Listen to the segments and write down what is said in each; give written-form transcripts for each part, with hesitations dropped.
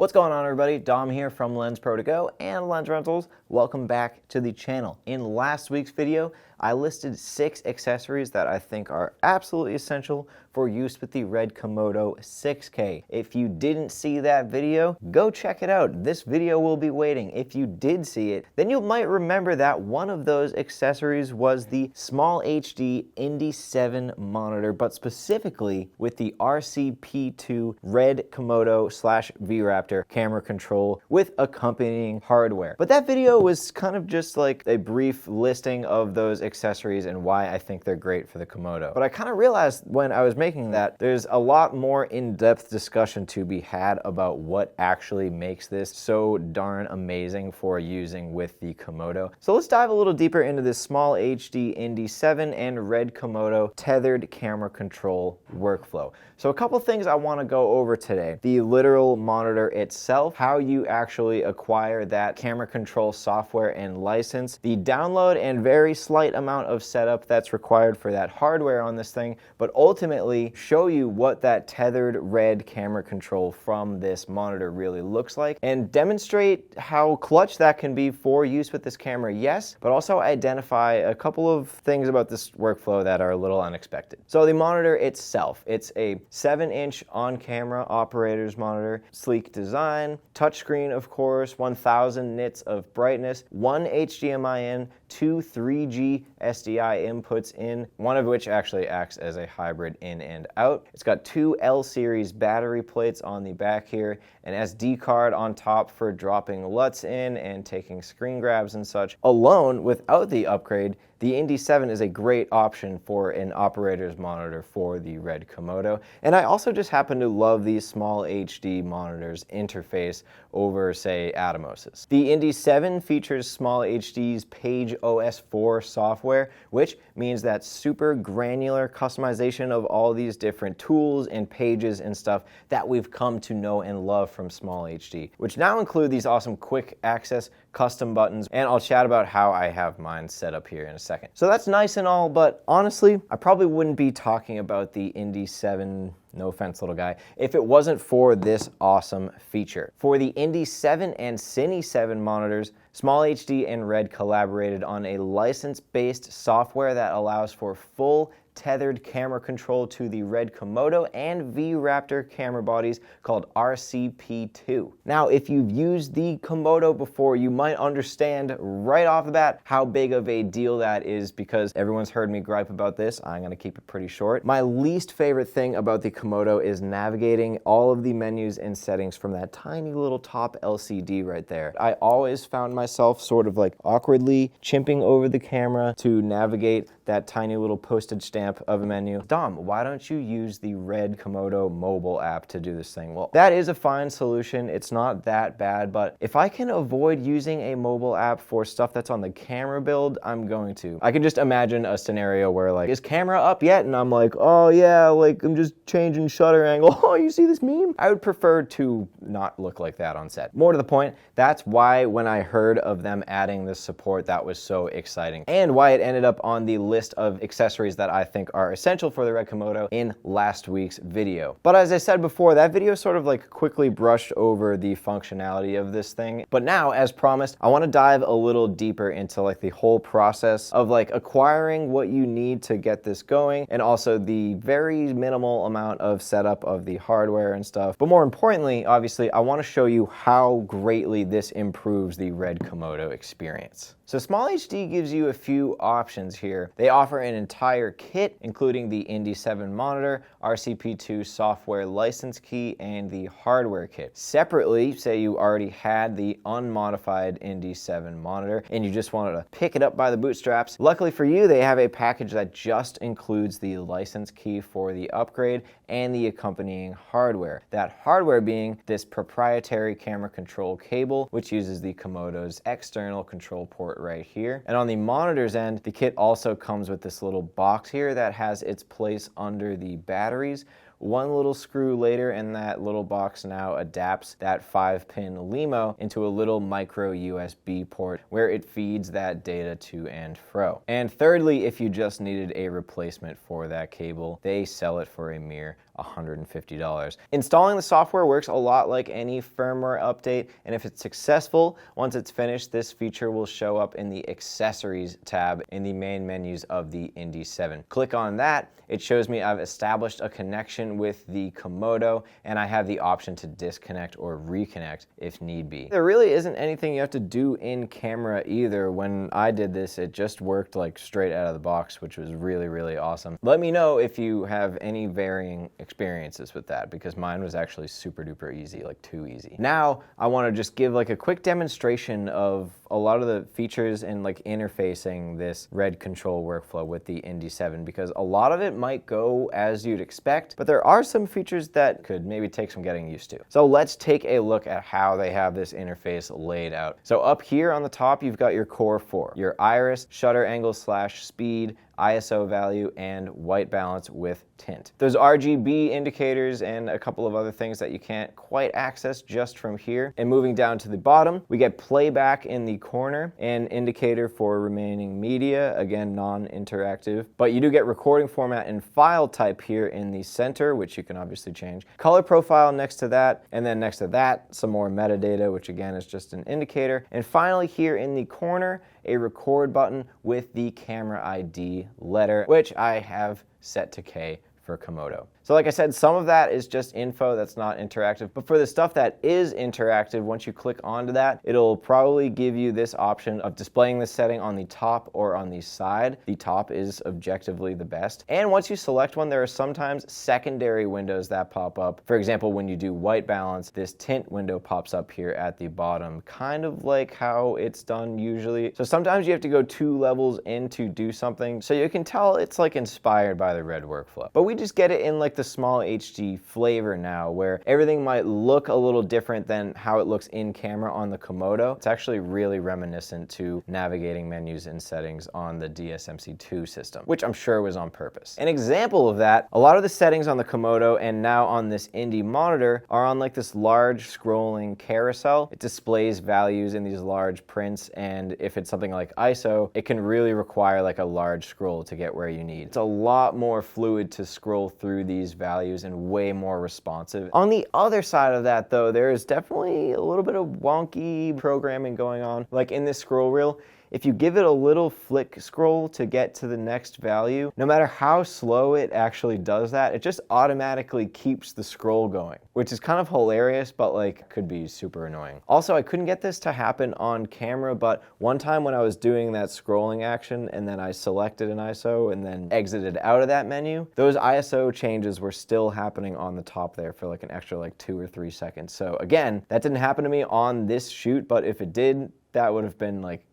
What's going on, everybody? Dom here from Lensprotogo and Lens Rentals. Welcome back to the channel. In last week's video, I listed 6 accessories that I think are absolutely essential for use with the RED Komodo 6K. If you didn't see that video, go check it out. This video will be waiting. If you did see it, then you might remember that one of those accessories was the SmallHD Indie 7 monitor, but specifically with the RCP2 RED Komodo / V-Raptor camera control with accompanying hardware. But that video was kind of just like a brief listing of those accessories and why I think they're great for the Komodo. But I kind of realized when I was making that there's a lot more in-depth discussion to be had about what actually makes this so darn amazing for using with the Komodo. So let's dive a little deeper into this SmallHD Indie 7 and RED Komodo tethered camera control workflow. So a couple things I want to go over today. The literal monitor itself, how you actually acquire that camera control software and license, the download and very slight amount of setup that's required for that hardware on this thing, but ultimately show you what that tethered RED camera control from this monitor really looks like and demonstrate how clutch that can be for use with this camera, yes, but also identify a couple of things about this workflow that are a little unexpected. So the monitor itself, it's a 7-inch on-camera operator's monitor, sleek design, touchscreen of course, 1000 nits of brightness, 1 HDMI in, 2 3G SDI inputs in, one of which actually acts as a hybrid in and out. It's got 2 L-series battery plates on the back here, an SD card on top for dropping LUTs in and taking screen grabs and such. Alone, without the upgrade, the Indie 7 is a great option for an operator's monitor for the RED Komodo. And I also just happen to love the SmallHD monitor's interface over, say, Atomos's. The Indie 7 features SmallHD's Page OS 4 software, which means that super granular customization of all these different tools and pages and stuff that we've come to know and love from SmallHD, which now include these awesome quick access custom buttons, and I'll chat about how I have mine set up here in a second. So that's nice and all, but honestly, I probably wouldn't be talking about the Indie 7, no offense little guy, if it wasn't for this awesome feature. For the Indie 7 and Cine 7 monitors, SmallHD and RED collaborated on a license-based software that allows for full tethered camera control to the RED Komodo and V-Raptor camera bodies called RCP2. Now, if you've used the Komodo before, you might understand right off the bat how big of a deal that is, because everyone's heard me gripe about this. I'm going to keep it pretty short. My least favorite thing about the Komodo is navigating all of the menus and settings from that tiny little top LCD right there. I always found myself sort of like awkwardly chimping over the camera to navigate that tiny little postage stamp of a menu. Dom, why don't you use the RED Komodo mobile app to do this thing? Well, that is a fine solution. It's not that bad, but if I can avoid using a mobile app for stuff that's on the camera build, I'm going to. I can just imagine a scenario where like, is camera up yet? And I'm like, oh yeah, like I'm just changing shutter angle. Oh, you see this meme? I would prefer to not look like that on set. More to the point, that's why when I heard of them adding this support, that was so exciting, and why it ended up on the list of accessories that I think are essential for the RED Komodo in last week's video. But as I said before, that video sort of like quickly brushed over the functionality of this thing. But now, as promised, I want to dive a little deeper into like the whole process of like acquiring what you need to get this going, and also the very minimal amount of setup of the hardware and stuff. But more importantly, obviously, I want to show you how greatly this improves the RED Komodo experience. So SmallHD gives you a few options here. They offer an entire kit, including the Indie 7 monitor, RCP2 software license key, and the hardware kit. Separately, say you already had the unmodified Indie 7 monitor and you just wanted to pick it up by the bootstraps. Luckily for you, they have a package that just includes the license key for the upgrade and the accompanying hardware. That hardware being this proprietary camera control cable, which uses the Komodo's external control port right here. And on the monitor's end, the kit also comes with this little box here that has its place under the batteries. One little screw later, and that little box now adapts that 5-pin LEMO into a little micro USB port where it feeds that data to and fro. And thirdly, if you just needed a replacement for that cable, they sell it for a mere $150. Installing the software works a lot like any firmware update, and if it's successful, once it's finished, this feature will show up in the Accessories tab in the main menus of the Indie 7. Click on that, it shows me I've established a connection with the Komodo, and I have the option to disconnect or reconnect if need be. There really isn't anything you have to do in camera either. When I did this, it just worked like straight out of the box, which was really, really awesome. Let me know if you have any varying experiences with that, because mine was actually super duper easy, like too easy. Now, I want to just give like a quick demonstration of a lot of the features and like interfacing this RED control workflow with the Indie 7, because a lot of it might go as you'd expect, but there are some features that could maybe take some getting used to. So let's take a look at how they have this interface laid out. So up here on the top, you've got your core 4, your iris, shutter angle / speed, ISO value, and white balance with tint. There's RGB indicators and a couple of other things that you can't quite access just from here. And moving down to the bottom, we get playback in the corner, and indicator for remaining media, again non-interactive, but you do get recording format and file type here in the center, which you can obviously change. Color profile next to that, and then next to that, some more metadata, which again is just an indicator. And finally here in the corner, a record button with the camera ID letter, which I have set to K for Komodo. So like I said, some of that is just info that's not interactive, but for the stuff that is interactive, once you click onto that, it'll probably give you this option of displaying the setting on the top or on the side. The top is objectively the best. And once you select one, there are sometimes secondary windows that pop up. For example, when you do white balance, this tint window pops up here at the bottom, kind of like how it's done usually. So sometimes you have to go 2 levels in to do something, so you can tell it's like inspired by the RED workflow. But we just get it in like the SmallHD flavor now, where everything might look a little different than how it looks in camera on the Komodo. It's actually really reminiscent to navigating menus and settings on the DSMC2 system, which I'm sure was on purpose. An example of that, a lot of the settings on the Komodo and now on this Indie monitor are on like this large scrolling carousel. It displays values in these large prints, and if it's something like ISO, it can really require like a large scroll to get where you need. It's a lot more fluid to scroll through these values and way more responsive. On the other side of that though, there is definitely a little bit of wonky programming going on. Like in this scroll reel, if you give it a little flick scroll to get to the next value, no matter how slow it actually does that, it just automatically keeps the scroll going, which is kind of hilarious, but like could be super annoying. Also, I couldn't get this to happen on camera, but one time when I was doing that scrolling action and then I selected an ISO and then exited out of that menu, those ISO changes were still happening on the top there for like an extra like 2 or 3 seconds. So again, that didn't happen to me on this shoot, but if it did, that would have been like,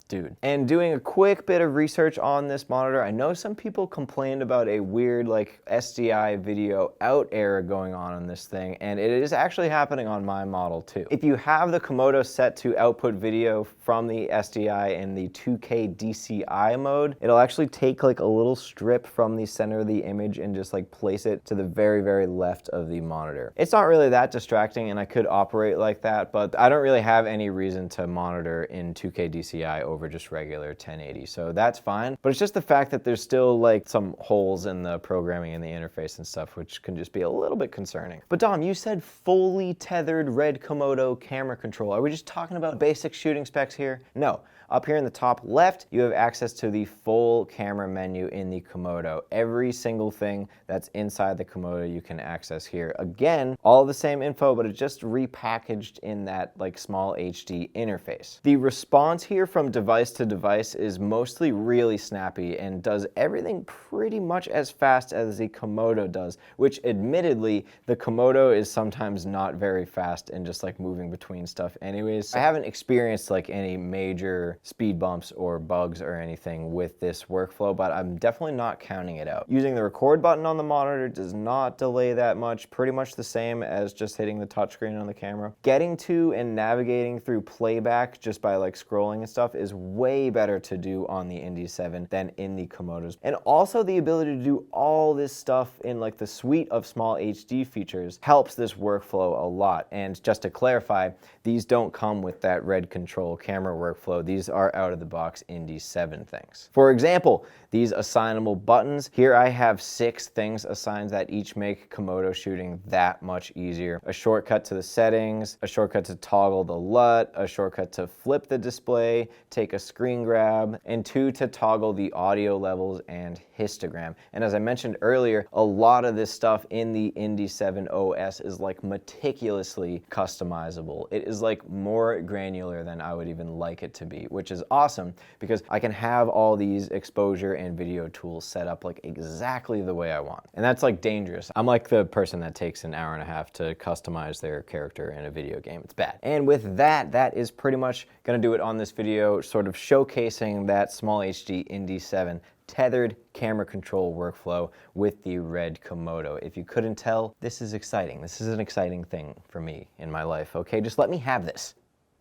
dude. And doing a quick bit of research on this monitor, I know some people complained about a weird like SDI video out error going on this thing, and it is actually happening on my model too. If you have the Komodo set to output video from the SDI in the 2K DCI mode, it'll actually take like a little strip from the center of the image and just like place it to the very, very left of the monitor. It's not really that distracting, and I could operate like that, but I don't really have any reason to monitor in 2K DCI over just regular 1080, so that's fine. But it's just the fact that there's still like some holes in the programming and the interface and stuff, which can just be a little bit concerning. But Dom, you said fully tethered RED Komodo camera control. Are we just talking about basic shooting specs here? No. Up here in the top left, you have access to the full camera menu in the Komodo. Every single thing that's inside the Komodo you can access here. Again, all the same info, but it's just repackaged in that like SmallHD interface. The response here from device to device is mostly really snappy and does everything pretty much as fast as the Komodo does, which admittedly, the Komodo is sometimes not very fast and just like moving between stuff anyways. I haven't experienced like any major speed bumps or bugs or anything with this workflow, but I'm definitely not counting it out. Using the record button on the monitor does not delay that much, pretty much the same as just hitting the touchscreen on the camera. Getting to and navigating through playback just by like scrolling and stuff is way better to do on the Indie 7 than in the Komodos. And also the ability to do all this stuff in like the suite of SmallHD features helps this workflow a lot. And just to clarify, these don't come with that RED Control camera workflow. These are out of the box Indie 7 things. For example, these assignable buttons, here I have 6 things assigned that each make Komodo shooting that much easier. A shortcut to the settings, a shortcut to toggle the LUT, a shortcut to flip the display, take a screen grab, and 2 to toggle the audio levels and histogram. And as I mentioned earlier, a lot of this stuff in the Indie 7 OS is like meticulously customizable. It is like more granular than I would even like it to be, which is awesome because I can have all these exposure and video tools set up like exactly the way I want. And that's like dangerous. I'm like the person that takes an hour and a half to customize their character in a video game. It's bad. And with that, that is pretty much gonna do it on this video, sort of showcasing that SmallHD Indie 7 tethered camera control workflow with the RED Komodo. If you couldn't tell, this is exciting. This is an exciting thing for me in my life, okay? Just let me have this.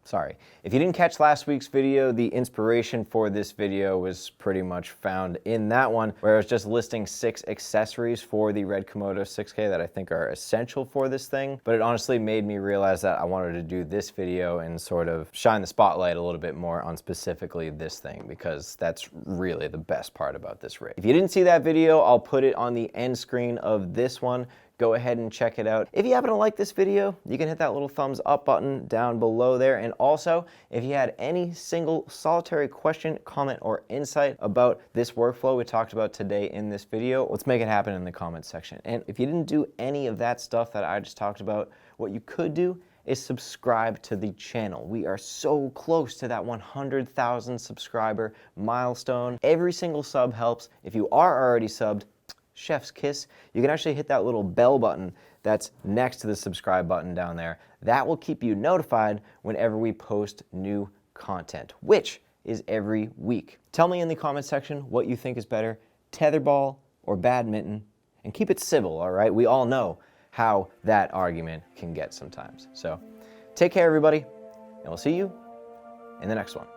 Sorry. If you didn't catch last week's video, the inspiration for this video was pretty much found in that one, where I was just listing 6 accessories for the RED Komodo 6K that I think are essential for this thing. But it honestly made me realize that I wanted to do this video and sort of shine the spotlight a little bit more on specifically this thing, because that's really the best part about this rig. If you didn't see that video, I'll put it on the end screen of this one. Go ahead and check it out. If you happen to like this video, you can hit that little thumbs up button down below there. And also, if you had any single solitary question, comment, or insight about this workflow we talked about today in this video, let's make it happen in the comments section. And if you didn't do any of that stuff that I just talked about, what you could do is subscribe to the channel. We are so close to that 100,000 subscriber milestone. Every single sub helps. If you are already subbed, chef's kiss. You can actually hit that little bell button that's next to the subscribe button down there. That will keep you notified whenever we post new content, which is every week. Tell me in the comment section what you think is better, tetherball or badminton, and keep it civil, all right? We all know how that argument can get sometimes. So take care, everybody, and we'll see you in the next one.